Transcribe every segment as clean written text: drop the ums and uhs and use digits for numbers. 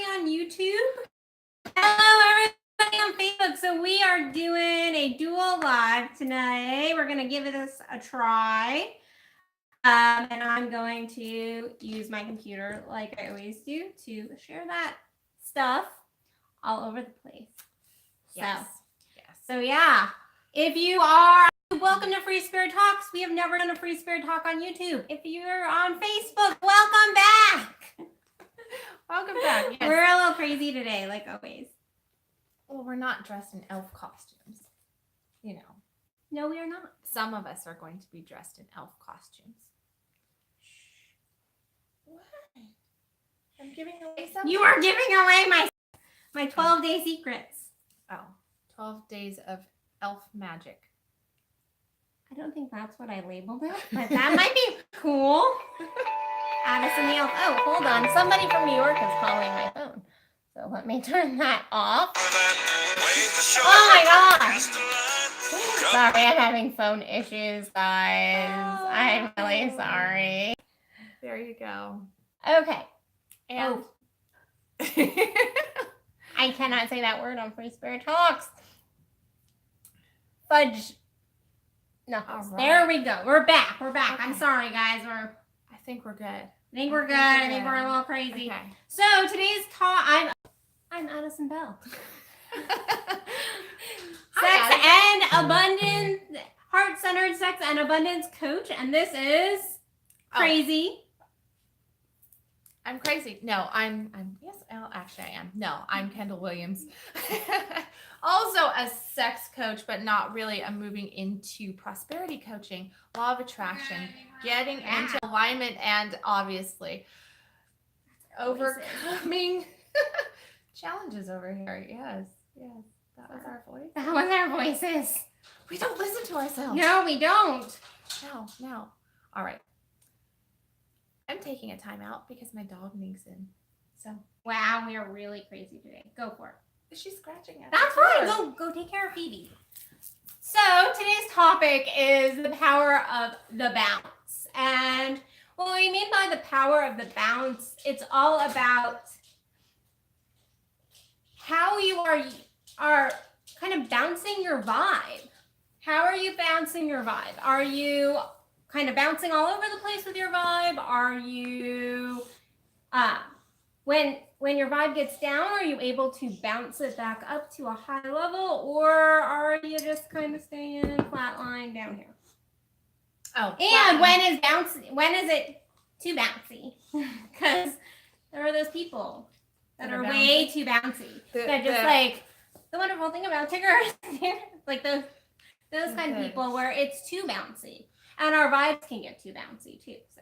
on YouTube. Hello, everybody on Facebook. So we are doing a dual live tonight. We're going to give this a try. And I'm going to use my computer like I always do to share that stuff all over the place. Yes. So yeah, if you are welcome to Free Spirit Talks. We have never done a Free Spirit Talk on YouTube. If you're on Facebook, welcome back. Welcome back. Yes. We're a little crazy today, like always. Well, we're not dressed in elf costumes. You know. No, we are not. Some of us are going to be dressed in elf costumes. What? I'm giving away something. You are giving away my 12-day secrets. Oh, 12 days of elf magic. I don't think that's what I labeled it, but that might be cool. Addison the elf. Oh, hold on. Somebody from New York is calling my phone. So let me turn that off. Oh my gosh. Sorry, I'm having phone issues, guys. Oh. I'm really sorry. There you go. Okay. And I cannot say that word on Free Spirit Talks. Fudge. No. Right. There we go. We're back. Okay. I'm sorry, guys. I think we're good. I think we're good. I think we're a little crazy. Okay. So today's talk, I'm Addison Bell. Sex and abundance, heart-centered sex and abundance coach, and this is crazy. I'm crazy. No, I'm yes, well, actually I am. No, I'm Kendall Williams. Also a sex coach, but not really. I'm moving into prosperity coaching, law of attraction, getting into alignment, and obviously overcoming challenges over here. Yes. That was our voice. That was our voices. We don't listen to ourselves. No, we don't. No. All right. I'm taking a time out because my dog needs in. So. Wow, we are really crazy today. Go for it. She's scratching at That's fine. Go take care of Phoebe. So today's topic is the power of the bounce. And what we mean by the power of the bounce, it's all about how you are kind of bouncing your vibe. How are you bouncing your vibe? Are you kind of bouncing all over the place with your vibe? Are you when your vibe gets down, are you able to bounce it back up to a high level, or are you just kind of staying flatline down here? Oh, and when is it too bouncy? Because there are those people that are way too bouncy. Like the wonderful thing about Tigger, like those kind of people where it's too bouncy, and our vibes can get too bouncy too. So,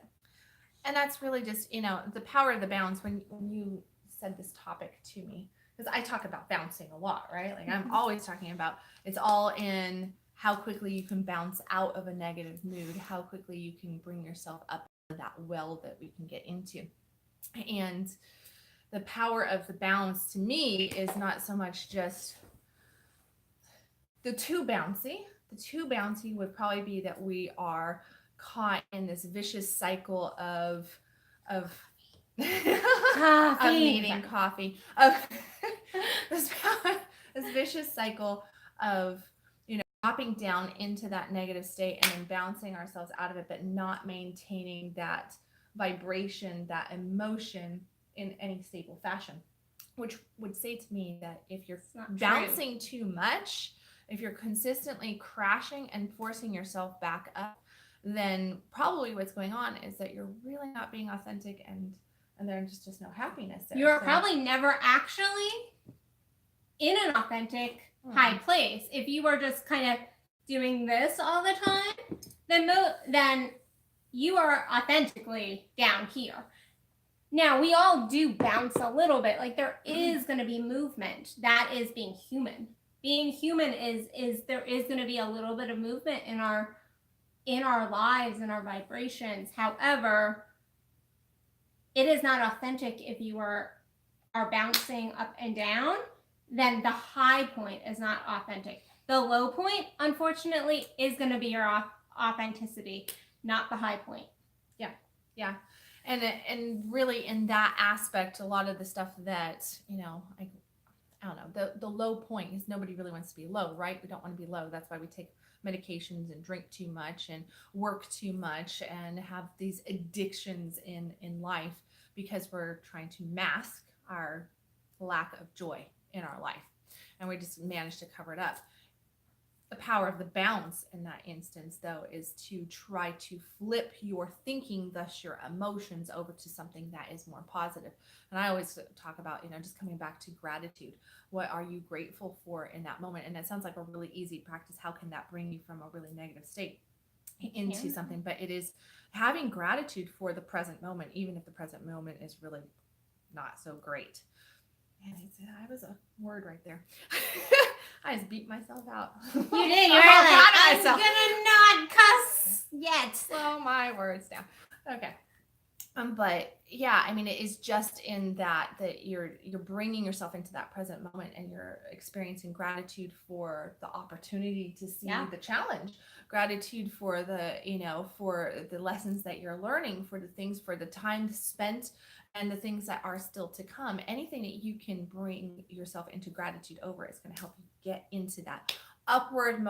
and that's really just the power of the bounce. When you said this topic to me, because I talk about bouncing a lot, right? Like I'm always talking about it's all in how quickly you can bounce out of a negative mood, how quickly you can bring yourself up that well that we can get into. And the power of the bounce to me is not so much just the too bouncy. The too bouncy would probably be that we are caught in this vicious cycle of needing coffee, of this vicious cycle of dropping down into that negative state and then bouncing ourselves out of it, but not maintaining that vibration, that emotion in any stable fashion, which would say to me that if you're bouncing too much, if you're consistently crashing and forcing yourself back up, then probably what's going on is that you're really not being authentic, and there's just no happiness there. You're probably never actually in an authentic high place. If you were just kind of doing this all the time, then you are authentically down here. Now, we all do bounce a little bit. Like there is going to be movement. That is being human. Being human is there is going to be a little bit of movement in our lives and our vibrations. However, it is not authentic if you are bouncing up and down. Then the high point is not authentic. The low point, unfortunately, is going to be your authenticity, not the high point. Yeah. And really in that aspect, a lot of the stuff that, I don't know, the low point is nobody really wants to be low, right? We don't want to be low. That's why we take medications and drink too much and work too much and have these addictions in life, because we're trying to mask our lack of joy in our life, and we just manage to cover it up. The power of the bounce in that instance, though, is to try to flip your thinking, thus your emotions, over to something that is more positive. And I always talk about, just coming back to gratitude. What are you grateful for in that moment? And it sounds like a really easy practice. How can that bring you from a really negative state into something? But it is having gratitude for the present moment, even if the present moment is really not so great. And I was a word right there. I just beat myself out. You did. You were like, I'm gonna not cuss yet. Slow my words down. Okay. But yeah, I mean, it is just in that you're bringing yourself into that present moment, and you're experiencing gratitude for the opportunity to see the challenge, gratitude for for the lessons that you're learning, for the time spent, and the things that are still to come. Anything that you can bring yourself into gratitude over is going to help you get into that upward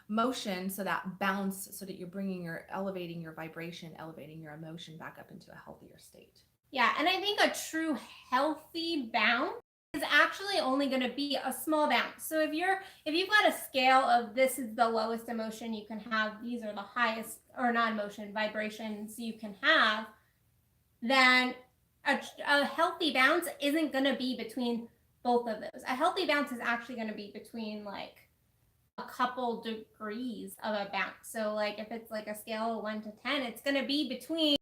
motion, so that bounce, so that you're elevating your vibration, elevating your emotion back up into a healthier state. Yeah, and I think a true healthy bounce is actually only going to be a small bounce. So if you've got a scale of this is the lowest emotion you can have, these are the highest, or not emotion, vibrations you can have, then a healthy bounce isn't going to be between both of those. A healthy bounce is actually going to be between like a couple degrees of a bounce. So like if it's like a scale of 1 to 10, it's going to be between,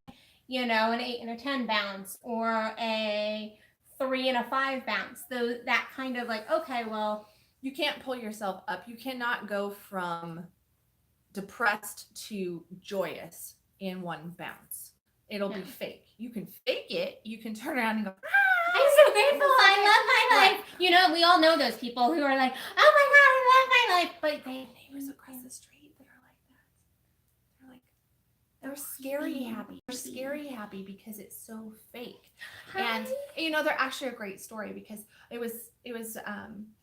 an 8 and a 10 bounce, or a 3 and a 5 bounce. So that kind of like, okay, well, you can't pull yourself up. You cannot go from depressed to joyous in one bounce. It'll be fake. You can fake it. You can turn around and go, I'm so grateful. I love my life. We all know those people who are like, oh my God, I love my life. But they neighbors across the street that are like that. They're scary happy. They're scary happy because it's so fake. Hi. And they're actually a great story, because it was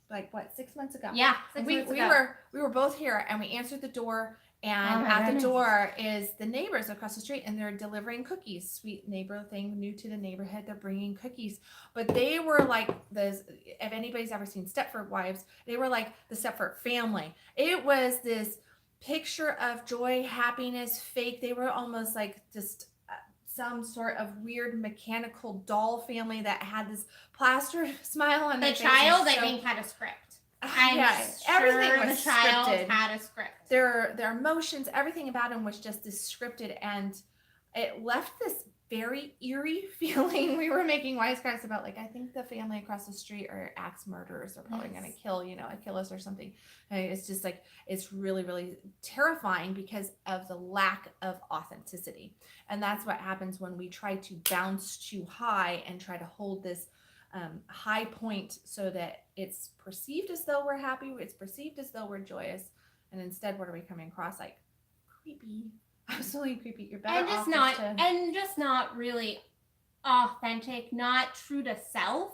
like what, 6 months ago. Yeah, we were both here, and we answered the door. And at the door is the neighbors across the street, and they're delivering cookies. Sweet neighbor thing, new to the neighborhood. They're bringing cookies, but they were like this. If anybody's ever seen Stepford Wives, they were like the Stepford family. It was this picture of joy, happiness, fake. They were almost like just some sort of weird mechanical doll family that had this plastered smile on their face. The child, I think, had a script. Everything was the child scripted. had a script. Their emotions, everything about him was just this scripted, and it left this very eerie feeling. We were making wisecracks about, like, I think the family across the street are axe murderers. They're probably going to kill us or something. And it's just like, it's really, really terrifying because of the lack of authenticity. And that's what happens when we try to bounce too high and try to hold this high point, so that it's perceived as though we're happy, it's perceived as though we're joyous, and instead, what are we coming across? Like creepy, absolutely creepy. You're better and just not really authentic, not true to self.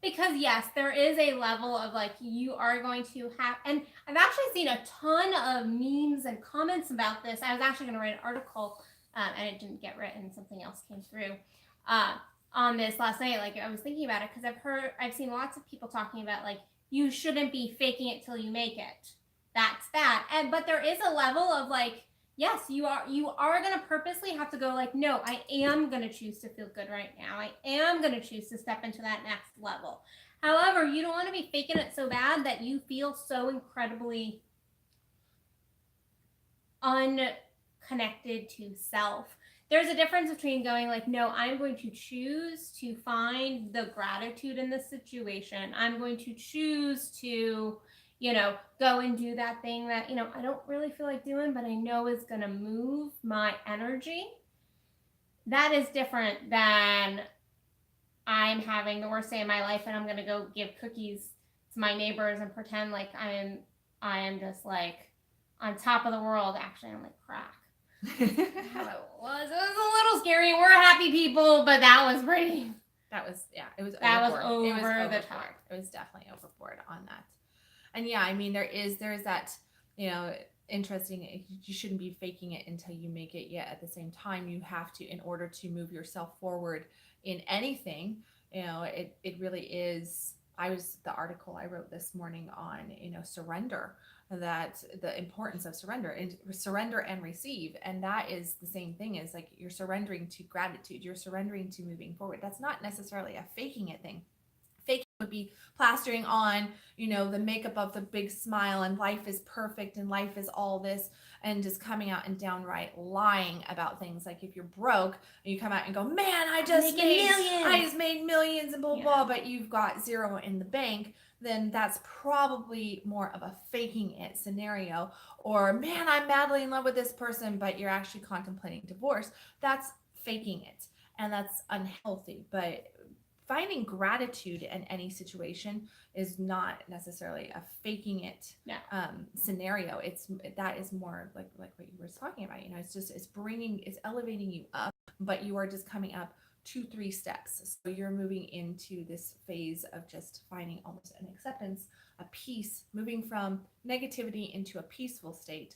Because yes, there is a level of like, you are going to have, and I've actually seen a ton of memes and comments about this. I was actually going to write an article, and it didn't get written. Something else came through. On this last night, like I was thinking about it, because I've seen lots of people talking about like, you shouldn't be faking it till you make it. That's that. But there is a level of like, yes, you are going to purposely have to go like, no, I am going to choose to feel good right now. I am going to choose to step into that next level. However, you don't want to be faking it so bad that you feel so incredibly unconnected to self. There's a difference between going like, no, I'm going to choose to find the gratitude in this situation. I'm going to choose to, go and do that thing that, I don't really feel like doing, but I know is going to move my energy. That is different than I'm having the worst day of my life and I'm going to go give cookies to my neighbors and pretend like I am just like on top of the world. Actually, I'm like crack. It was a little scary. We're happy people, but that was pretty. That was, yeah, it was That was overboard. It was over the overboard. top. It was definitely overboard on that. And yeah, I mean, there's that, interesting, you shouldn't be faking it until you make it, yet at the same time you have to, in order to move yourself forward in anything, it really is. The article I wrote this morning on, surrender, that the importance of surrender and receive. And that is the same thing, as like you're surrendering to gratitude, you're surrendering to moving forward. That's not necessarily a faking it thing. Faking would be plastering on, the makeup of the big smile and life is perfect and life is all this, and just coming out and downright lying about things. Like if you're broke and you come out and go, man, I just made millions and blah, blah, but you've got zero in the bank, then that's probably more of a faking it scenario. Or, man, I'm madly in love with this person, but you're actually contemplating divorce. That's faking it. And that's unhealthy. But finding gratitude in any situation is not necessarily a faking it scenario. That is more like what you were talking about. It's elevating you up, but you are just coming up 2-3 steps. So you're moving into this phase of just finding almost an acceptance, a peace, moving from negativity into a peaceful state.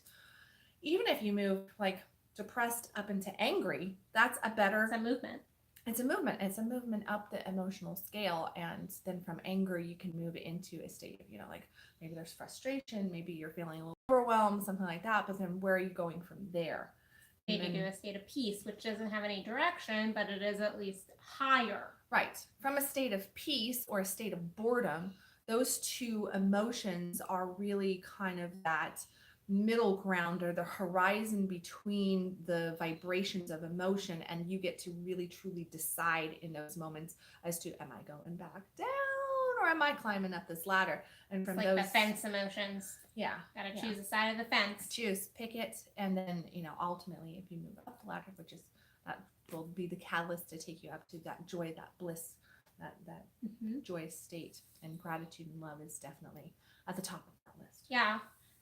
Even if you move like depressed up into angry, that's a movement. It's a movement. It's a movement up the emotional scale. And then from anger, you can move into a state of, like maybe there's frustration, maybe you're feeling a little overwhelmed, something like that. But then where are you going from there? Maybe to a state of peace, which doesn't have any direction, but it is at least higher. Right. From a state of peace or a state of boredom, those two emotions are really kind of that middle ground, or the horizon between the vibrations of emotion, and you get to really truly decide in those moments as to, am I going back down or am I climbing up this ladder? And from the fence emotions, gotta choose a side of the fence, pick it, and then ultimately if you move up the ladder, which is that will be the catalyst to take you up to that joy, that bliss, that joyous state. And gratitude and love is definitely at the top of that list.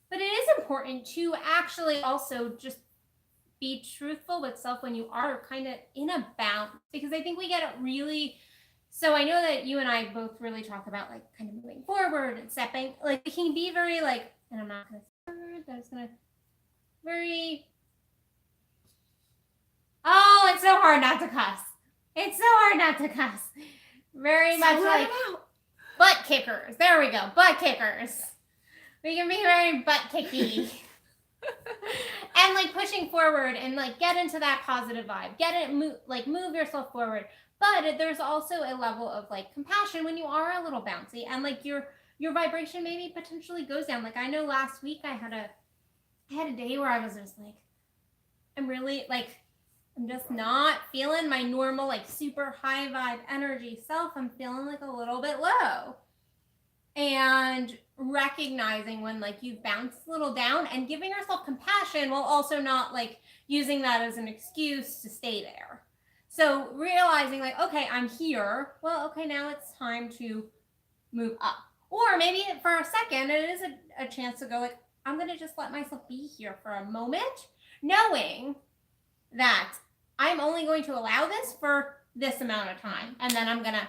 But it is important to actually also just be truthful with self when you are kind of in a bounce, because I think we get it really. So I know that you and I both really talk about like kind of moving forward and stepping, like it can be very like, and I'm not going to say a word, I'm just going to it's so hard not to cuss. It's so hard not to cuss. Very much like butt kickers. There we go. Butt kickers. We can be very butt kicky. And like pushing forward and like get into that positive vibe. Move yourself forward. But there's also a level of like compassion when you are a little bouncy and like your vibration maybe potentially goes down. Like I know last week I had a day where I was just like, I'm just not feeling my normal like super high vibe energy self. I'm feeling like a little bit low. And recognizing when like you bounce a little down and giving yourself compassion while also not like using that as an excuse to stay there. So realizing like, okay, I'm here. Well, okay, now it's time to move up. Or maybe for a second, it is a chance to go like, I'm going to just let myself be here for a moment, knowing that I'm only going to allow this for this amount of time. And then I'm going to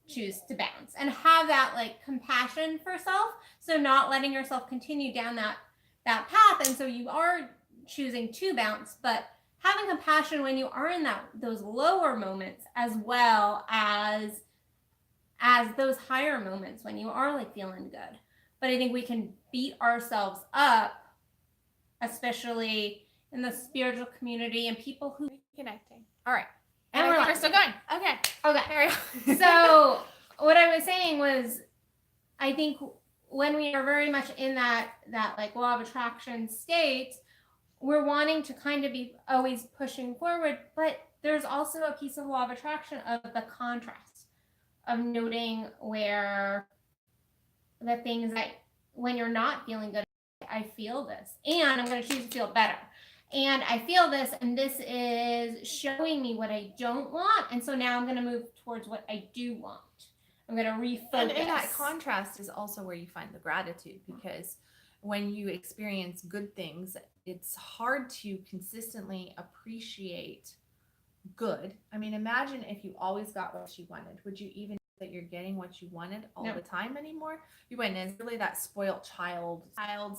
choose to bounce and have that like compassion for self. So not letting yourself continue down that path. And so you are choosing to bounce, but having compassion when you are in those lower moments, as well as those higher moments when you are like feeling good. But I think we can beat ourselves up, especially in the spiritual community and people who connecting. All right. And we're still going. Okay. Carry on. So what I was saying was, I think when we are very much in that like law of attraction state, we're wanting to kind of be always pushing forward, but there's also a piece of law of attraction of the contrast, of noting where the things that when you're not feeling good, I feel this, and I'm going to choose to feel better. And I feel this, and this is showing me what I don't want. And so now I'm going to move towards what I do want. I'm going to refocus. And in that contrast is also where you find the gratitude, because when you experience good things, it's hard to consistently appreciate good. I mean, imagine if you always got what you wanted. Would you even know that you're getting what you wanted all No. the time anymore? You wouldn't. It's really that spoiled child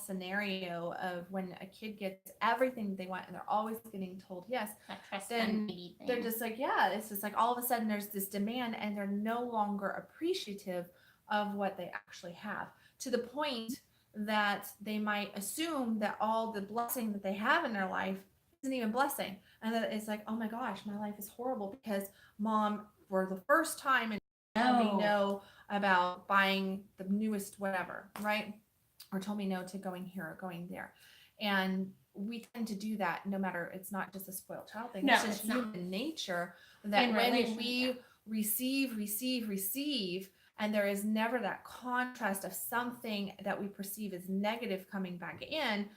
scenario of when a kid gets everything they want and they're always getting told yes. That trust Then fund baby thing. they're just like, yeah, it's just like all of a sudden there's this demand and they're no longer appreciative of what they actually have, to the point that they might assume that all the blessing that they have in their life isn't even blessing. And that it's like, oh my gosh, my life is horrible because mom, for the first time, and told me no about buying the newest whatever, right? Or told me no to going here or going there. And we tend to do that no matter, it's not just a spoiled child thing. No, It's just it's not. human nature that In when relation, we yeah. receive, and there is never that contrast of something that we perceive as negative coming back in,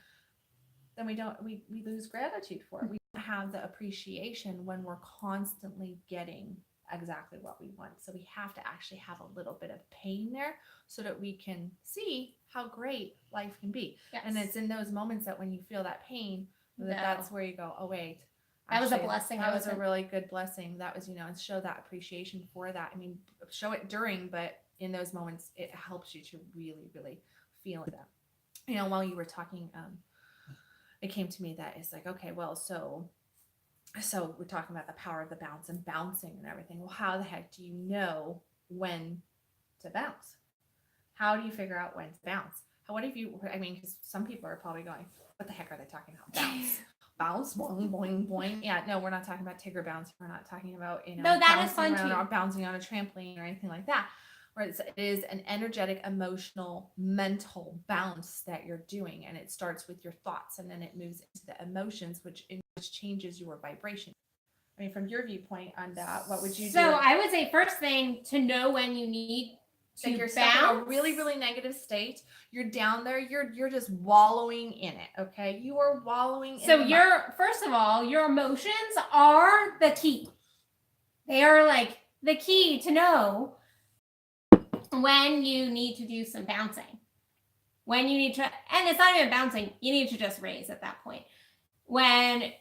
then we lose gratitude for it. We don't have the appreciation when we're constantly getting exactly what we want. So we have to actually have a little bit of pain there so that we can see how great life can be. Yes. And it's in those moments that when you feel that pain, that's where you go, oh wait, That was a blessing. That was a really good blessing. That was, and show that appreciation for that. I mean, show it during, but in those moments, it helps you to really, really feel that. While you were talking, it came to me that it's like, okay, well, so we're talking about the power of the bounce and bouncing and everything. Well, how the heck do you know when to bounce? How do you figure out when to bounce? What if you, I mean, because some people are probably going, what the heck are they talking about? Bounce. Bounce, boing, boing, boing. Yeah, no, we're not talking about Tigger bounce. We're not talking about, No, that is fun too. Or bouncing on a trampoline or anything like that. Where it is an energetic, emotional, mental bounce that you're doing, and it starts with your thoughts, and then it moves into the emotions, which changes your vibration. I mean, from your viewpoint on that, what would you do? So I would say first thing to know when you need to you're bounce. Stuck in a really, really negative state. You're down there. You're just wallowing in it. Okay, you are wallowing. So first of all, your emotions are the key. They are like the key to know when you need to do some bouncing. When you need to, and it's not even bouncing. You need to just raise at that point. When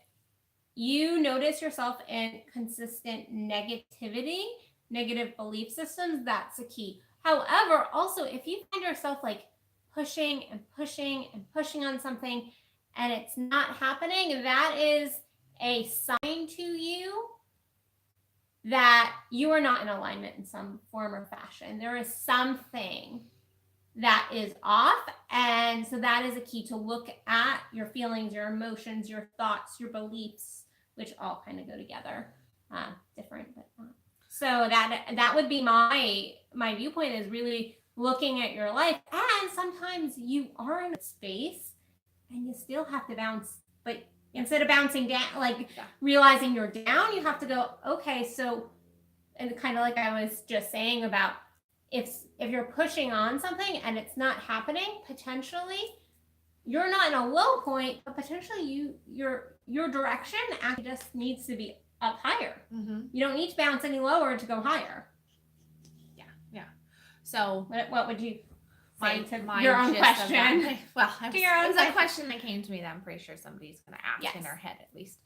you notice yourself in consistent negativity, negative belief systems, that's the key. However, also, if you find yourself like pushing and pushing and pushing on something and it's not happening, that is a sign to you that you are not in alignment in some form or fashion. There is something that is off. And so that is a key to look at your feelings, your emotions, your thoughts, your beliefs, which all kind of go together. Different, but not. So that would be my viewpoint, is really looking at your life. And sometimes you are in a space and you still have to bounce, but instead of bouncing down, realizing you're down, you have to go, okay, so, and kind of like I was just saying about if you're pushing on something and it's not happening, potentially you're not in a low point, but potentially your direction actually just needs to be up higher. Mm-hmm. You don't need to bounce any lower to go higher. Yeah. So what would you say to my your own question? Well, it was a question that came to me that I'm pretty sure somebody's going to ask in their head at least.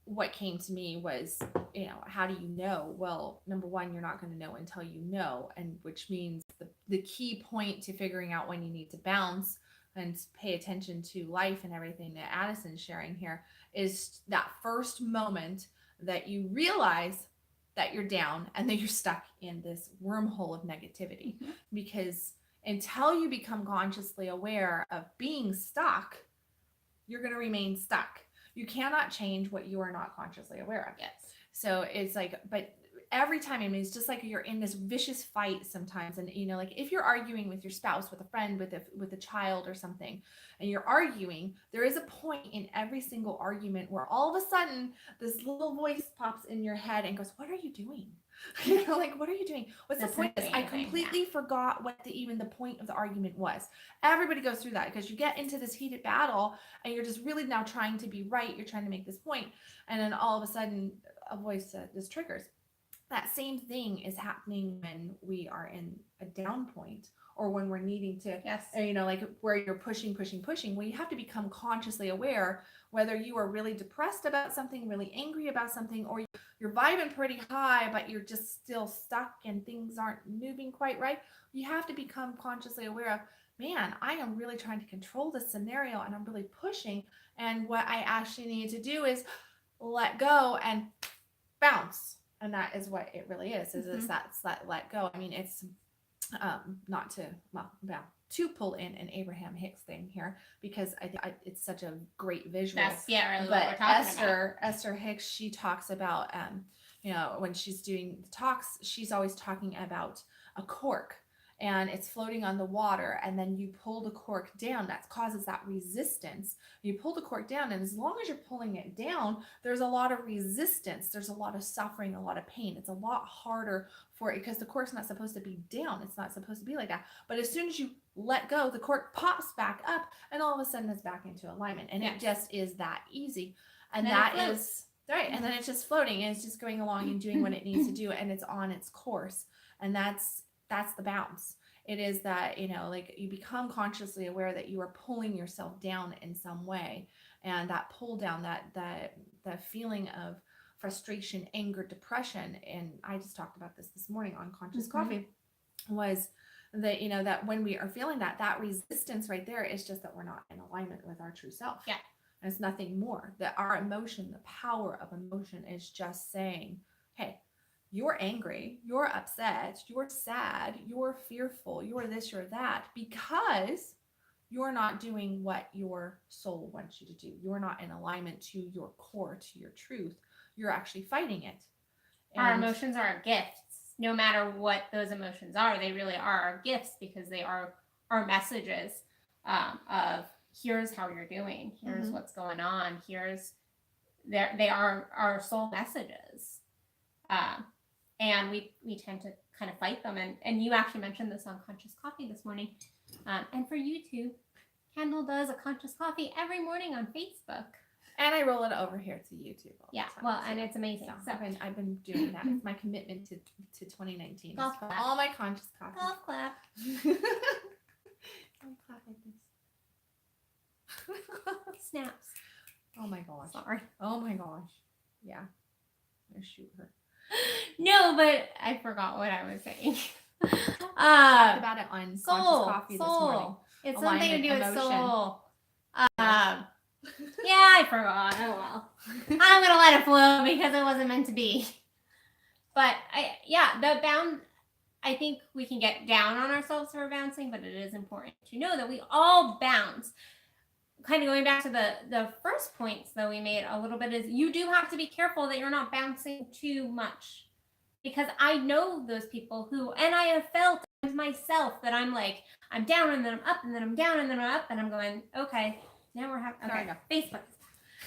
What came to me was, how do you know? Well, number one, you're not going to know until you know, and which means the key point to figuring out when you need to bounce and pay attention to life and everything that Addison's sharing here is that first moment that you realize that you're down and that you're stuck in this wormhole of negativity. Mm-hmm. Because until you become consciously aware of being stuck, you're going to remain stuck. You cannot change what you are not consciously aware of. Yes. So it's like, but every time, I mean, it's just like you're in this vicious fight sometimes. And, like if you're arguing with your spouse, with a friend, with a child or something, and you're arguing, there is a point in every single argument where all of a sudden this little voice pops in your head and goes, what are you doing? What are you doing? What's the point of this? I completely forgot what even the point of the argument was. Everybody goes through that because you get into this heated battle and you're just really now trying to be right. You're trying to make this point. And then all of a sudden a voice just triggers. That same thing is happening when we are in a down point or when we're needing to, Yes. you know, like where you're pushing. Well, you have to become consciously aware whether you are really depressed about something, really angry about something, or you're vibing pretty high, but you're just still stuck and things aren't moving quite right. You have to become consciously aware of, man, I am really trying to control this scenario and I'm really pushing. And what I actually need to do is let go and bounce. And that is what it really is that's that let go. I mean, it's not to, well, to pull in an Abraham Hicks thing here, because it's such a great visual. That's really but what we're talking about. Esther Hicks, she talks about, you know, when she's doing the talks, she's always talking about a cork and it's floating on the water, and then you pull the cork down. That causes that resistance. You pull the cork down, and as long as you're pulling it down, there's a lot of resistance. There's a lot of suffering, a lot of pain. It's a lot harder for it because the cork's not supposed to be down. It's not supposed to be like that. But as soon as you let go, the cork pops back up, and all of a sudden it's back into alignment. And it just is that easy. And that is right. And then it's just floating, and it's just going along and doing what it needs to do, and it's on its course. And that's the bounce. It is that, you know, like you become consciously aware that you are pulling yourself down in some way, and that pull down, that feeling of frustration, anger, depression. And I just talked about this morning on Conscious Coffee, was that, you know, that when we are feeling that resistance right there is just that we're not in alignment with our true self. Yeah. And it's nothing more. That our emotion, the power of emotion, is just saying, hey, you're angry, you're upset, you're sad, you're fearful, you're this, you're that, because you're not doing what your soul wants you to do. You're not in alignment to your core, to your truth. You're actually fighting it. Our emotions are our gifts. No matter what those emotions are, they really are our gifts, because they are our messages of here's how you're doing, here's what's going on, they are our soul messages. And we tend to kind of fight them. And you actually mentioned this on Conscious Coffee this morning. And for YouTube, Kendall does a Conscious Coffee every morning on Facebook. And I roll it over here to YouTube. Yeah, well, and it's amazing. So I've been doing that. It's my commitment to 2019. Golf clap. All my Conscious Coffee. Golf clap. Don't clap like this. Snaps. Oh my gosh. Sorry. Oh my gosh. Yeah. I'm gonna shoot her. No, but I forgot what I was saying. Talked about it on Conscious Coffee this morning. It's Alignment, something to do with emotion. soul. Yeah, I forgot. Oh well. I'm gonna let it flow because it wasn't meant to be. But I think we can get down on ourselves for bouncing, but it is important to know that we all bounce. Kind of going back to the first points that we made a little bit, is you do have to be careful that you're not bouncing too much, because I know those people who, and I have felt myself that I'm like, I'm down and then I'm up and then I'm down and then I'm up, and I'm going, okay, now we're having, okay, Facebook.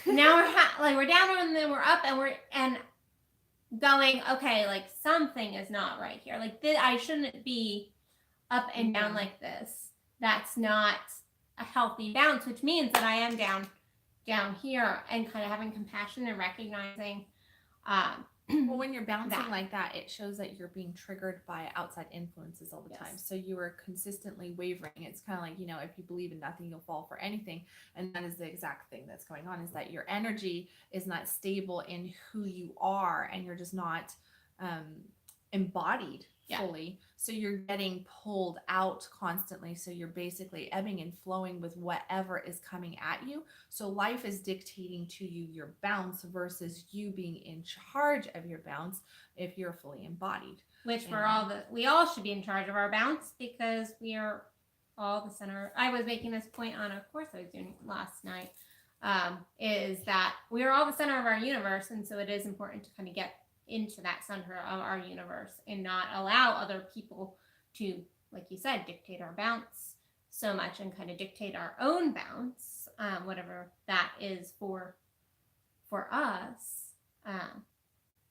Now we're down and then we're up, and going, okay, like something is not right here. Like I shouldn't be up and down like this. That's not a healthy bounce, which means that I am down here, and kind of having compassion and recognizing. Well, when you're bouncing like that, it shows that you're being triggered by outside influences all the time. So you are consistently wavering. It's kind of like, you know, if you believe in nothing, you'll fall for anything. And that is the exact thing that's going on, is that your energy is not stable in who you are, and you're just not embodied fully. So you're getting pulled out constantly. So you're basically ebbing and flowing with whatever is coming at you. So life is dictating to you your bounce versus you being in charge of your bounce if you're fully embodied. Which we all should be in charge of our bounce, because we are all the center. I was making this point on a course I was doing last night, is that we are all the center of our universe. And so it is important to kind of get into that center of our universe and not allow other people to, like you said, dictate our bounce so much, and kind of dictate our own bounce, whatever that is for us,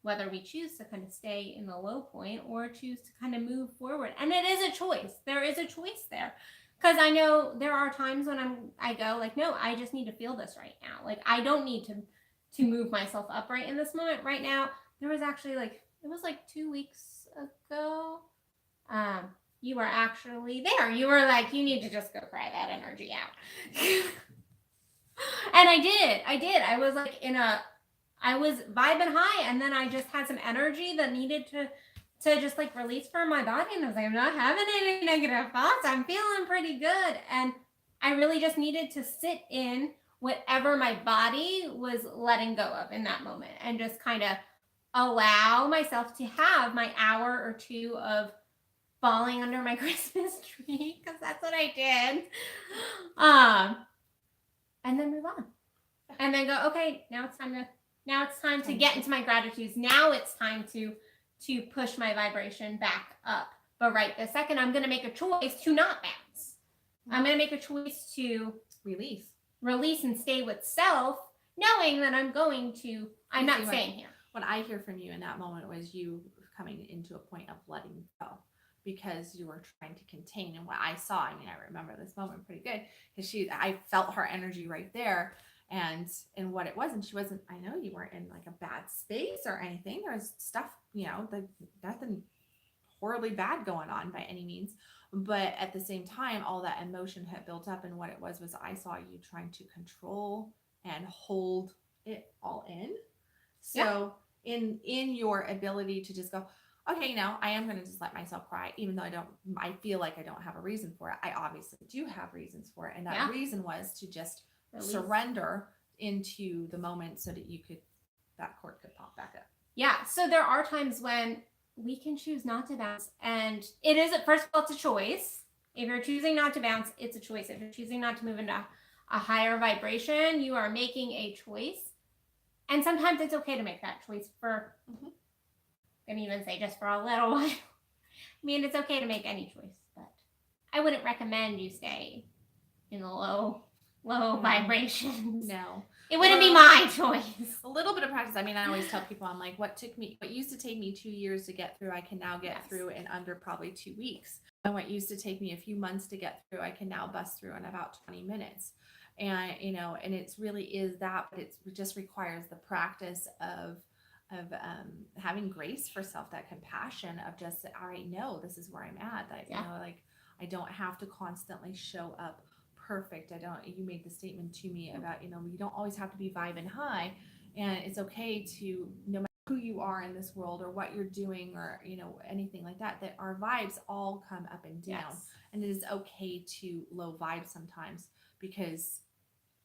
whether we choose to kind of stay in the low point or choose to kind of move forward. And it is a choice. There is a choice there. Because I know there are times when I go like, no, I just need to feel this right now. Like, I don't need to move myself upright in this moment right now. There was actually it was 2 weeks ago. you were actually there. You were like, you need to just go cry that energy out. And I did. I was like I was vibing high, and then I just had some energy that needed to just like release from my body. And I was like, I'm not having any negative thoughts. I'm feeling pretty good. And I really just needed to sit in whatever my body was letting go of in that moment and just kind of allow myself to have my hour or two of falling under my Christmas tree, because that's what I did. And then move on. And then go, okay, now it's time to get into my gratitudes. Now it's time to push my vibration back up. But right this second, I'm going to make a choice to not bounce. I'm going to make a choice to release and stay with self, knowing that I'm not staying here. What I hear from you in that moment was you coming into a point of letting go, because you were trying to contain. And what I saw, I mean, I remember this moment pretty good, because I felt her energy right there. And what it was, and she wasn't, I know you weren't in like a bad space or anything. There was stuff, nothing horribly bad going on by any means. But at the same time, all that emotion had built up. And what it was I saw you trying to control and hold it all in. So in your ability to just go, okay, I am going to just let myself cry, even though I feel like I don't have a reason for it. I obviously do have reasons for it. And that reason was to just surrender into the moment so that that cord could pop back up. Yeah. So there are times when we can choose not to bounce, and it is, first of all, it's a choice. If you're choosing not to bounce, it's a choice. If you're choosing not to move into a higher vibration, you are making a choice. And sometimes it's okay to make that choice for, I can even say just for a little while. I mean, it's okay to make any choice, but I wouldn't recommend you stay in the low vibrations. No. It wouldn't be my choice. A little bit of practice. I mean, I always tell people, I'm like, what used to take me 2 years to get through, I can now get through in under probably 2 weeks. And what used to take me a few months to get through, I can now bust through in about 20 minutes. And, and it really is that, but it just requires the practice of having grace for self, that compassion of just, all right, no, this is where I'm at. That, I don't have to constantly show up perfect. You made the statement to me about, you don't always have to be vibing high, and it's okay to, no matter who you are in this world or what you're doing or, anything like that our vibes all come up and down. Yes. And it is okay to low vibe sometimes, because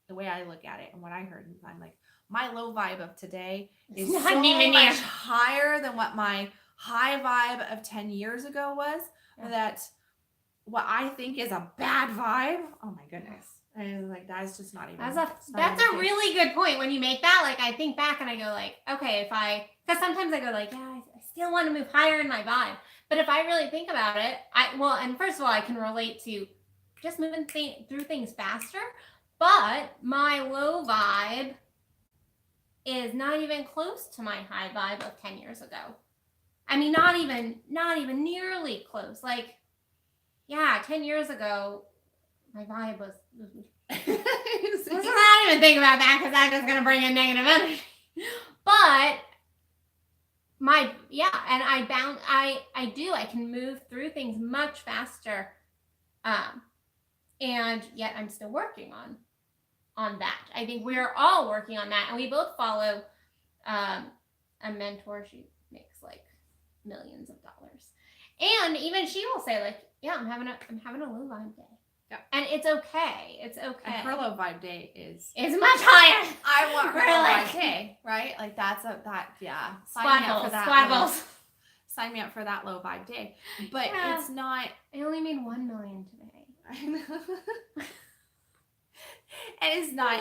the way I look at it and what I heard, I'm like, my low vibe of today is so much higher than what my high vibe of 10 years ago was. Yeah. That what I think is a bad vibe, oh my goodness. And like, that's just not even. That's a really good point when you make that. Like, I think back and I go like, okay, because sometimes I go like, I still want to move higher in my vibe. But if I really think about it, and first of all, I can relate to just moving through things faster. But my low vibe is not even close to my high vibe of 10 years ago. I mean, not even nearly close. Like, 10 years ago, my vibe was. Let's not even think about that, because that's just going to bring in negative energy. But and I can move through things much faster. And yet I'm still working on that. I think we're all working on that, and we both follow a mentor. She makes like millions of dollars, and even she will say like, I'm having a low vibe day. Yeah. And it's okay. It's okay. And her low vibe day is much higher. I want her low vibe day, right? Like Sign me up for that. Sign me up for that low vibe day. But it's not. I only made $1 million today. I know. And it's not,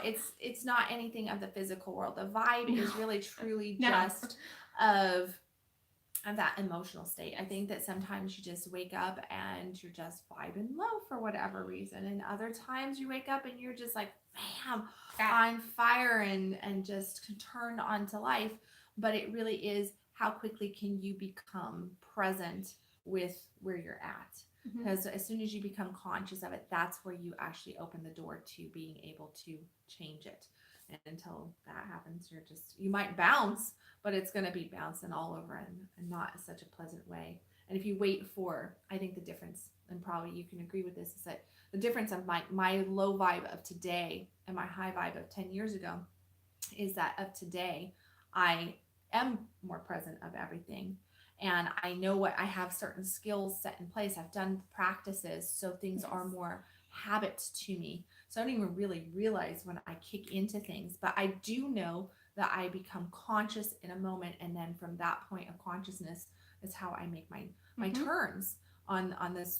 it's not anything of the physical world. The vibe is really truly just of that emotional state. I think that sometimes you just wake up and you're just vibing low for whatever reason. And other times you wake up and you're just like, bam, on fire and just turned on to life. But it really is, how quickly can you become present with where you're at? Because as soon as you become conscious of it, that's where you actually open the door to being able to change it. And until that happens, you might bounce, but it's going to be bouncing all over and not such a pleasant way. And if you wait for, I think the difference, and probably you can agree with this, is that the difference of my low vibe of today and my high vibe of 10 years ago is that of today, I am more present of everything. And I know what I have certain skills set in place. I've done practices, so things are more habits to me. So I don't even really realize when I kick into things, but I do know that I become conscious in a moment, and then from that point of consciousness is how I make my turns on this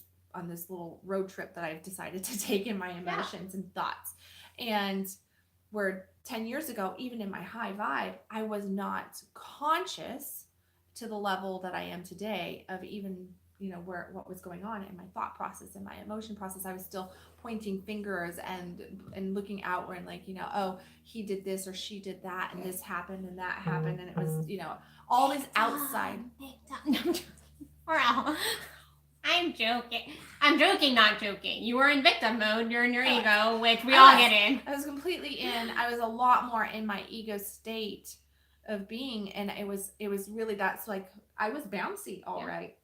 little road trip that I've decided to take in my emotions and thoughts. And where 10 years ago, even in my high vibe, I was not conscious to the level that I am today of even, what was going on in my thought process and my emotion process. I was still pointing fingers and looking outward, like, oh, he did this or she did that, and this happened and that happened. And it was, all this outside. I'm joking. I'm joking, not joking. You were in victim mode. You're in your ego, which we all get in. I was completely in. I was a lot more in my ego state of being, and it was really, that's like, I was bouncy, all right.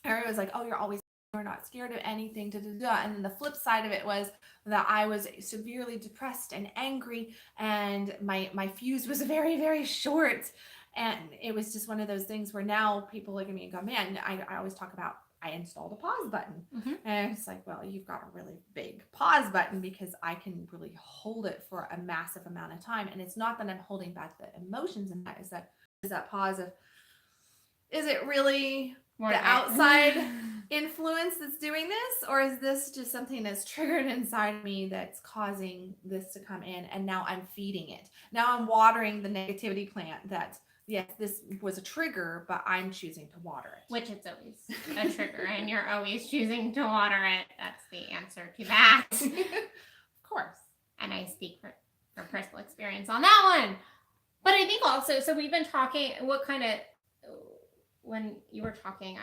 Everybody was like, oh, you're always, you're not scared of anything, and then the flip side of it was that I was severely depressed and angry, and my fuse was very, very short. And it was just one of those things where now people look at me and go, man, I always talk about, I installed a pause button. And it's like, well, you've got a really big pause button, because I can really hold it for a massive amount of time. And it's not that I'm holding back the emotions, and that is that pause of, is it really the outside influence that's doing this, or is this just something that's triggered inside me that's causing this to come in, and now I'm feeding it? Now I'm watering the negativity plant that, yes, this was a trigger, but I'm choosing to water it. Which it's always a trigger, and you're always choosing to water it. That's the answer to that. Of course. And I speak from personal experience on that one. But I think also, so we've been talking, when you were talking,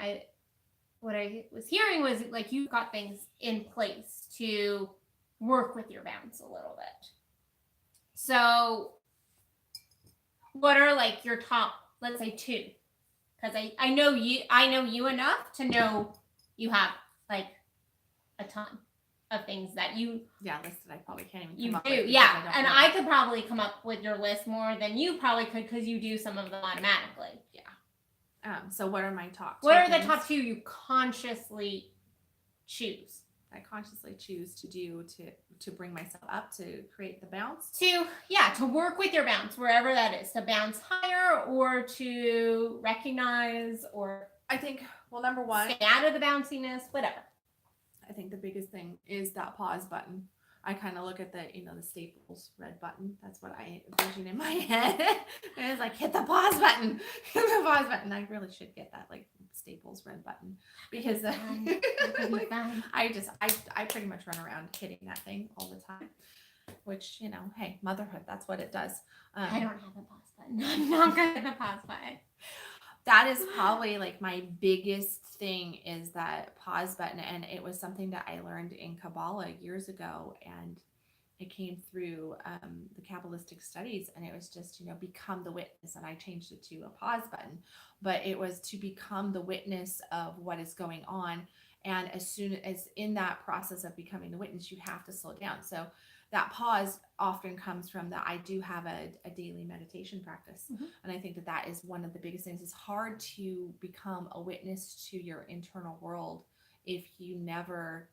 what I was hearing was like, you've got things in place to work with your bounce a little bit. So what are like your top, let's say 2? Because I know you enough to know you have like a ton of things that you listed. I probably can't even you come up do. with, Yeah. And I could probably come up with your list more than you probably could, because you do some of them automatically. Yeah. So what are my top 2 What are things the top 2 you consciously choose? I consciously choose to do to bring myself up, to create the bounce? To work with your bounce, wherever that is, to bounce higher, or to recognize, or I think, well, number 1, stay out of the bounciness, whatever. I think the biggest thing is that pause button. I kind of look at the Staples red button. That's what I envision in my head. And it's like, hit the pause button. Hit the pause button. I really should get that, like, Staples red button, because I pretty much run around hitting that thing all the time, which, hey, motherhood, that's what it does. I don't have a pause button. I'm not good at the pause button. That is probably like my biggest thing, is that pause button. And it was something that I learned in Kabbalah years ago, and it came through the Kabbalistic studies, and it was just, become the witness. And I changed it to a pause button, but it was to become the witness of what is going on. And as soon as in that process of becoming the witness, you have to slow down. So that pause often comes from that I do have a daily meditation practice. And I think that is one of the biggest things. It's hard to become a witness to your internal world if you never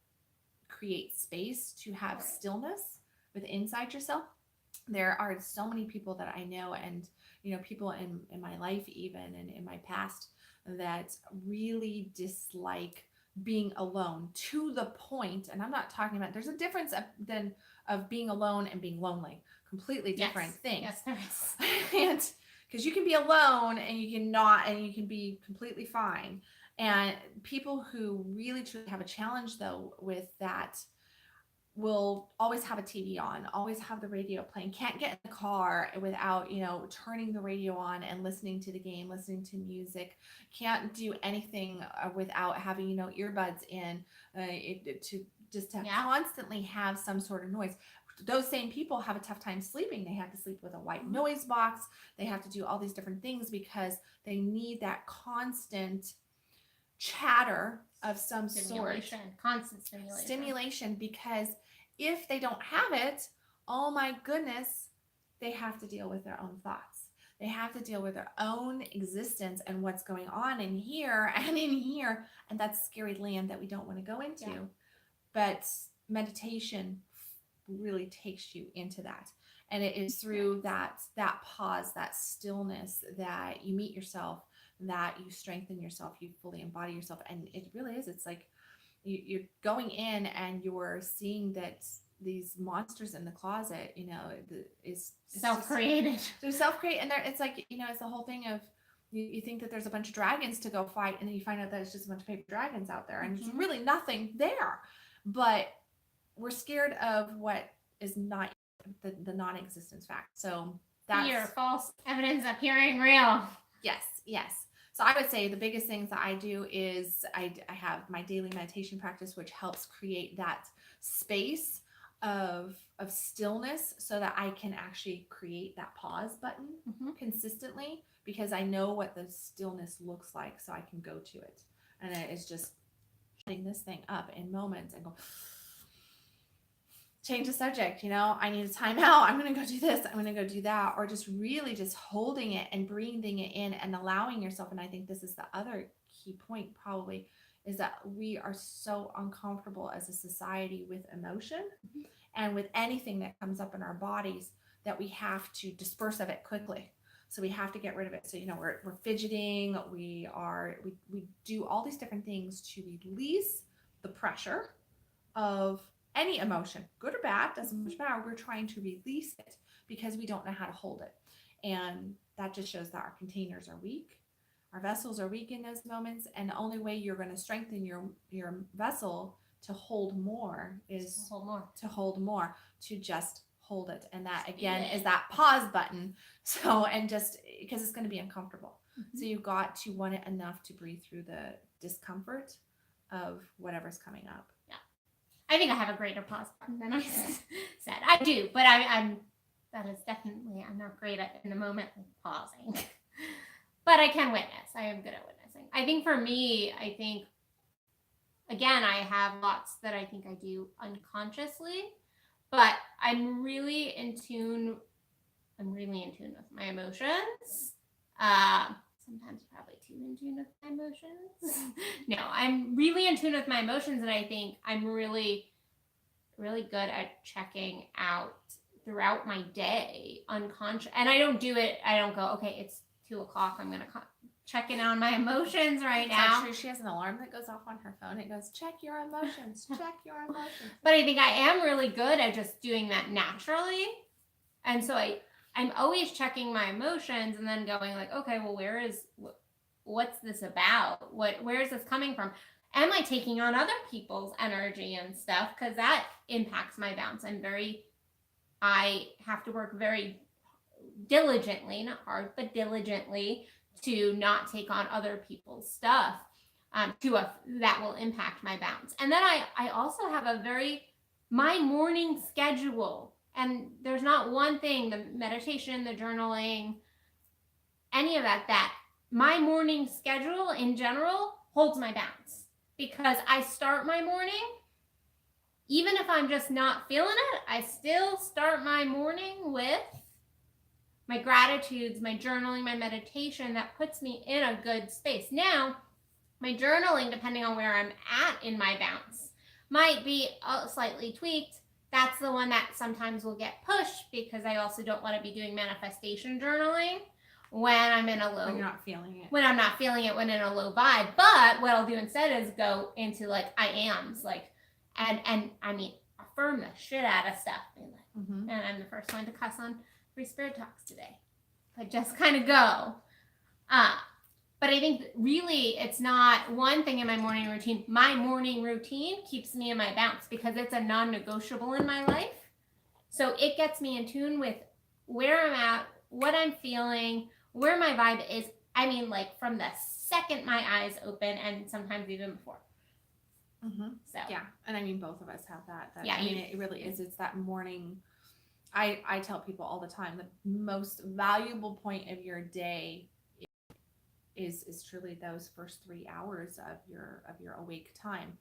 create space to have stillness inside yourself. There are so many people that I know, and people in my life even, and in my past, that really dislike being alone, to the point, and I'm not talking about, there's a difference of being alone and being lonely, completely different things. Yes, there is. And because you can be alone and you can not, and you can be completely fine. And people who really truly have a challenge though with that will always have a TV on, always have the radio playing, can't get in the car without, turning the radio on and listening to the game, listening to music, can't do anything without having, earbuds in, to constantly have some sort of noise. Those same people have a tough time sleeping. They have to sleep with a white noise box. They have to do all these different things because they need that constant chatter of some sort. Stimulation, constant Stimulation, because if they don't have it, oh my goodness, they have to deal with their own thoughts. They have to deal with their own existence and what's going on in here and in here. And that's scary land that we don't want to go into. Yeah. But meditation really takes you into that. And it is through that pause, that stillness, that you meet yourself, that you strengthen yourself, you fully embody yourself. And it really is, it's like you're going in and you're seeing that these monsters in the closet, is self-created. They're self-created, and it's like, it's the whole thing of you think that there's a bunch of dragons to go fight, and then you find out that it's just a bunch of paper dragons out there, and Mhm. there's really nothing there. But we're scared of what is not the non-existence fact. So that's Fear, false evidence appearing real. Yes. So I would say the biggest things that I do is I have my daily meditation practice, which helps create that space of stillness so that I can actually create that pause button Mhm. consistently, because I know what the stillness looks like, so I can go to it. And it is just shutting this thing up in moments and go, change the subject, I need a timeout. I'm going to go do this. I'm going to go do that. Or just really just holding it and breathing it in and allowing yourself. And I think this is the other key point probably, is that we are so uncomfortable as a society with emotion and with anything that comes up in our bodies that we have to disperse of it quickly. So we have to get rid of it. So, we're fidgeting, we do all these different things to release the pressure of any emotion, good or bad, doesn't much matter. We're trying to release it because we don't know how to hold it. And that just shows that our containers are weak. Our vessels are weak in those moments. And the only way you're going to strengthen your vessel to hold more is to just hold it. And that again is that pause button. So, and just because it's going to be uncomfortable. Mhm. So you've got to want it enough to breathe through the discomfort of whatever's coming up. I think I have a greater pause button than I said. I do, but I'm not great at in the moment pausing. But I can witness. I am good at witnessing. I think for me, again, I have lots that I think I do unconsciously, but I'm really in tune with my emotions. Sometimes probably too in tune with my emotions. No, I'm really in tune with my emotions, and I think I'm really, really good at checking out throughout my day unconscious. And I don't go, okay, it's 2:00. I'm going to check in on my emotions right now. True. She has an alarm that goes off on her phone. It goes, check your emotions, check your emotions. But I think I am really good at just doing that naturally. And so I'm always checking my emotions and then going like, okay, well, what's this about? Where is this coming from? Am I taking on other people's energy and stuff? Because that impacts my bounce. I have to work very diligently, not hard, but diligently to not take on other people's stuff that will impact my bounce. And then I also have my morning schedule. And there's not one thing, the meditation, the journaling, any of that my morning schedule in general holds my bounce, because I start my morning, even if I'm just not feeling it, I still start my morning with my gratitudes, my journaling, my meditation. That puts me in a good space. Now, my journaling, depending on where I'm at in my bounce, might be slightly tweaked. That's the one that sometimes will get pushed, because I also don't want to be doing manifestation journaling when I'm in a low. When you're not feeling it. When I'm not feeling it, when in a low vibe. But what I'll do instead is go into like I ams, like, and I mean, affirm the shit out of stuff. And I'm the first one to cuss on Free Spirit Talks today. But just kind of go. But I think really it's not one thing in my morning routine. My morning routine keeps me in my bounce because it's a non-negotiable in my life. So it gets me in tune with where I'm at, what I'm feeling, where my vibe is. I mean, like from the second my eyes open, and sometimes even before. So yeah, and I mean both of us have that. Yeah, I mean it really is. It's that morning. I tell people all the time, the most valuable point of your day is truly those first 3 hours of your awake time.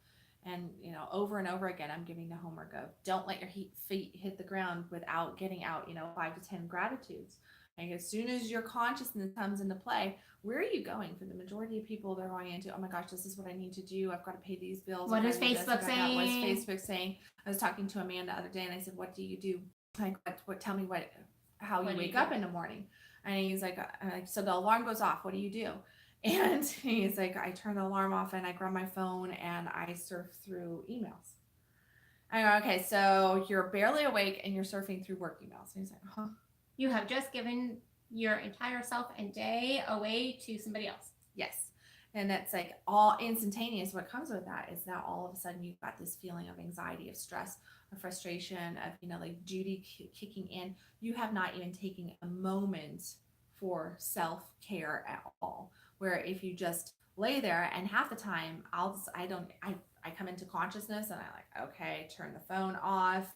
And over and over again, I'm giving the homework of don't let your feet hit the ground without getting out 5 to 10 gratitudes. And as soon as your consciousness comes into play, where are you going? For the majority of people, they're going into, oh my gosh, this is what I need to do. I've got to pay these bills. What is Facebook saying? What is Facebook saying? I was talking to a man the other day, and I said, what do you do? Like, tell me how you wake up in the morning. And he's like, so the alarm goes off. What do you do? And he's like, I turn the alarm off and I grab my phone and I surf through emails. I go, okay, so you're barely awake and you're surfing through work emails. And he's like, huh? You have just given your entire self and day away to somebody else. Yes. And that's like all instantaneous. What comes with that is that all of a sudden you've got this feeling of anxiety, of stress, of frustration, of, like duty kicking in. You have not even taken a moment for self-care at all. Where if you just lay there, and half the time I come into consciousness and I like, okay, turn the phone off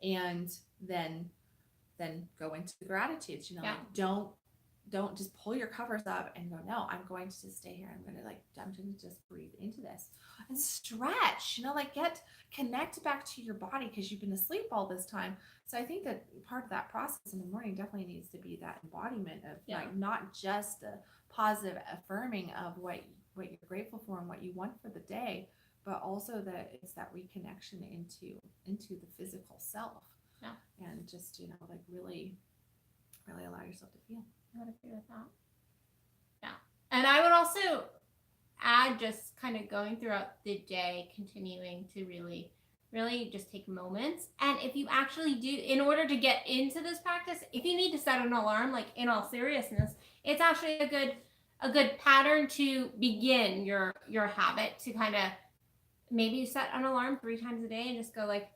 and then go into the gratitudes, Yeah. like don't just pull your covers up and go, no, I'm going to just stay here. I'm going to just breathe into this and stretch, like connect back to your body because you've been asleep all this time. So I think that part of that process in the morning definitely needs to be that embodiment of like, not just the positive affirming of what you're grateful for and what you want for the day, but also that it's that reconnection into the physical self. Yeah. And just, like really, really allow yourself to feel. I would agree with that. Yeah. And I would also add just kind of going throughout the day, continuing to really, really just take moments. And if you actually do, in order to get into this practice, if you need to set an alarm, like in all seriousness, it's actually a good pattern to begin your habit to kind of maybe you set an alarm 3 times a day and just go like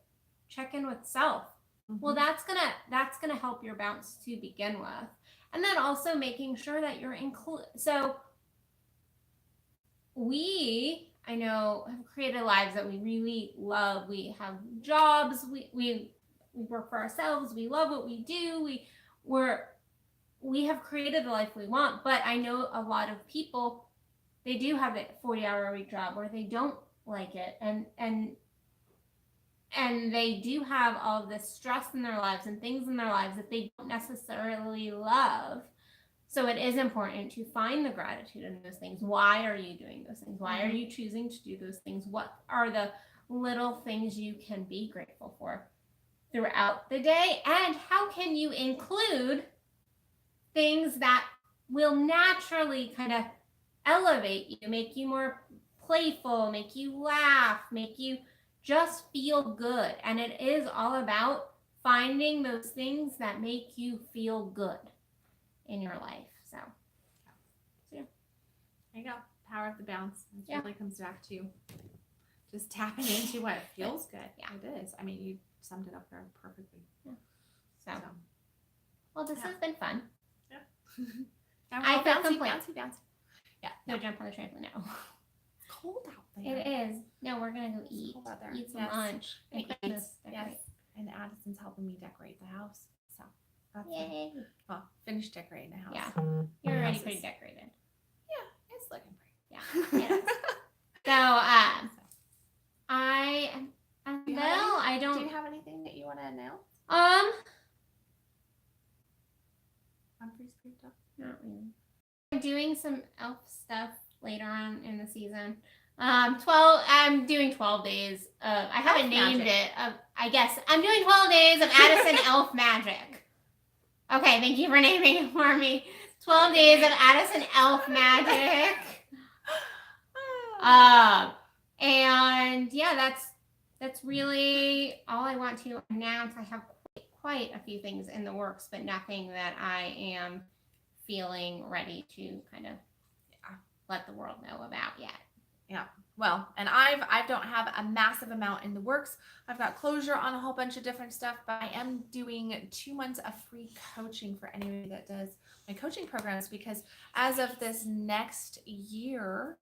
check in with self. Mm-hmm. Well, that's gonna help your bounce to begin with. And then also making sure that you're so I know have created lives that we really love. We have jobs, we work for ourselves, we love what we do, we have created the life we want. But I know a lot of people, they do have a 40-hour-a-week job where they don't like it, and they do have all of this stress in their lives and things in their lives that they don't necessarily love. So it is important to find the gratitude in those things. Why are you doing those things? Why are you choosing to do those things? What are the little things you can be grateful for throughout the day? And how can you include things that will naturally kind of elevate you, make you more playful, make you laugh, make you just feel good. And it is all about finding those things that make you feel good in your life. So there you go. Power of the bounce. It really comes back to just tapping into what feels good. Yeah, it is. I mean, you summed it up there perfectly. Yeah. So well, this has been fun. Yeah. I feel complete. Bouncy. Yeah. No, jump on the trampoline now. It's cold out there. It is. No, we're gonna go eat. Eat some lunch. And yes. And Addison's helping me decorate the house. So that's yay. Well, finish decorating the house. Yeah. You're already pretty decorated. Yeah, it's looking pretty. Yeah. It is. So I don't. Do you have anything that you want to announce? On Free Spirit Talk? Not really. I'm doing some elf stuff later on in the season. I'm doing 12 days of, I haven't named it, I guess. I'm doing 12 days of Addison Elf Magic. Okay, thank you for naming it for me. 12 days of Addison Elf Magic. And yeah, that's really all I want to announce. I have quite a few things in the works, but nothing that I am feeling ready to kind of let the world know about yet. Yeah. Well, and I don't have a massive amount in the works. I've got closure on a whole bunch of different stuff, but I am doing 2 months of free coaching for anybody that does my coaching programs, because as of this next year,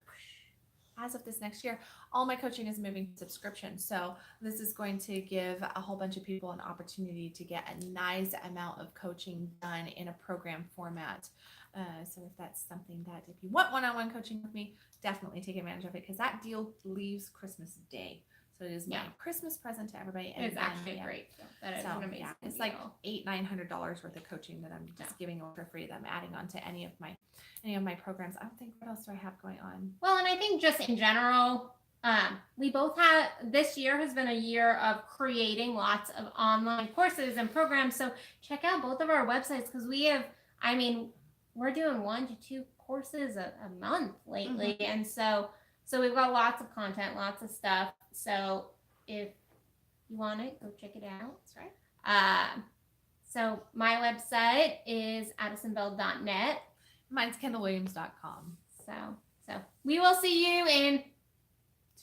all my coaching is moving to subscription. So this is going to give a whole bunch of people an opportunity to get a nice amount of coaching done in a program format. So if that's something that, if you want one-on-one coaching with me, definitely take advantage of it, because that deal leaves Christmas Day. So it is my Yeah. Christmas present to everybody. And It's then, actually great. That is an amazing it's deal. like $800-900 worth of coaching that I'm just giving away for free, that I'm adding on to any of my programs. I don't think, what else do I have going on? Well, and I think just in general, we both have, this year has been a year of creating lots of online courses and programs. So check out both of our websites, because we have, I mean, we're doing 1 to 2 courses a month lately. And so we've got lots of content, lots of stuff. So if you want it, go check it out. That's right. So my website is addisonbell.net. Mine's kendallwilliams.com. So we will see you in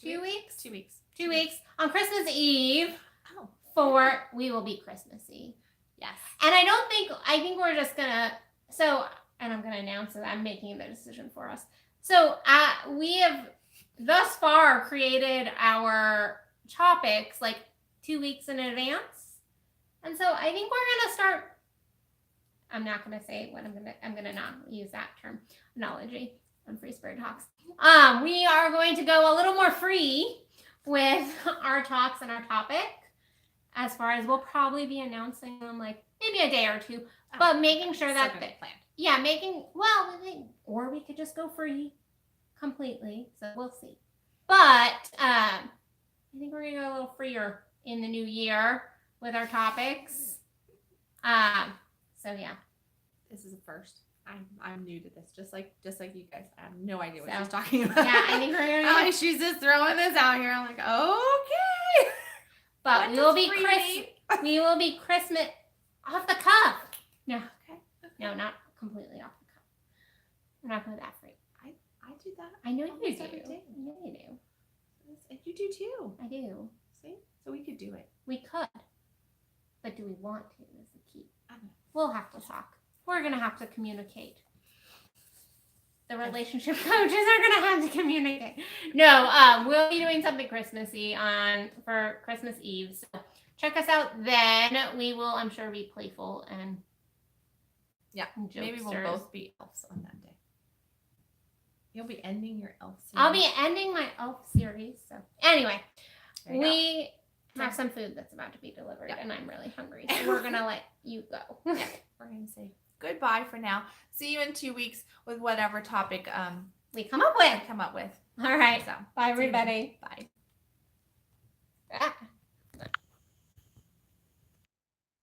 2 weeks. 2 weeks. 2 weeks on Christmas Eve. Oh. We will be Christmassy. Yes. And I think we're just gonna, and I'm gonna announce that I'm making the decision for us. So we have thus far created our topics like 2 weeks in advance. And so I think we're gonna start, I'm not gonna say what I'm gonna not use that terminology on Free Spirit Talks. We are going to go a little more free with our talks and our topic, as far as we'll probably be announcing them like maybe a day or two, but making sure that planned. Yeah, or we could just go free completely. So we'll see. But I think we're gonna go a little freer in the new year with our topics. So yeah, this is a first. I'm new to this, just like you guys. I have no idea what she's talking about. Yeah, I think we're gonna. She's just throwing this out here. I'm like, okay. But we will be Christmas off the cuff. No, okay. No, not completely off the cuff. We're not going that free. I do that. I know you almost do. every day. I know you do. And you do too. I do. See? So we could do it. We could. But do we want to is the key. I know. We'll have to talk. We're going to have to communicate. The relationship coaches are going to have to communicate. No, we'll be doing something Christmassy for Christmas Eve. So check us out then. We will, I'm sure, be playful and maybe we'll both be elves on that day. You'll be ending your elf series. I'll be ending my elf series. So anyway, we go. have some food that's about to be delivered, and I'm really hungry. So we're going to let you go. We're going to say goodbye for now. See you in 2 weeks with whatever topic we come up with. All right. All right. So, bye, everybody. Bye. Ah.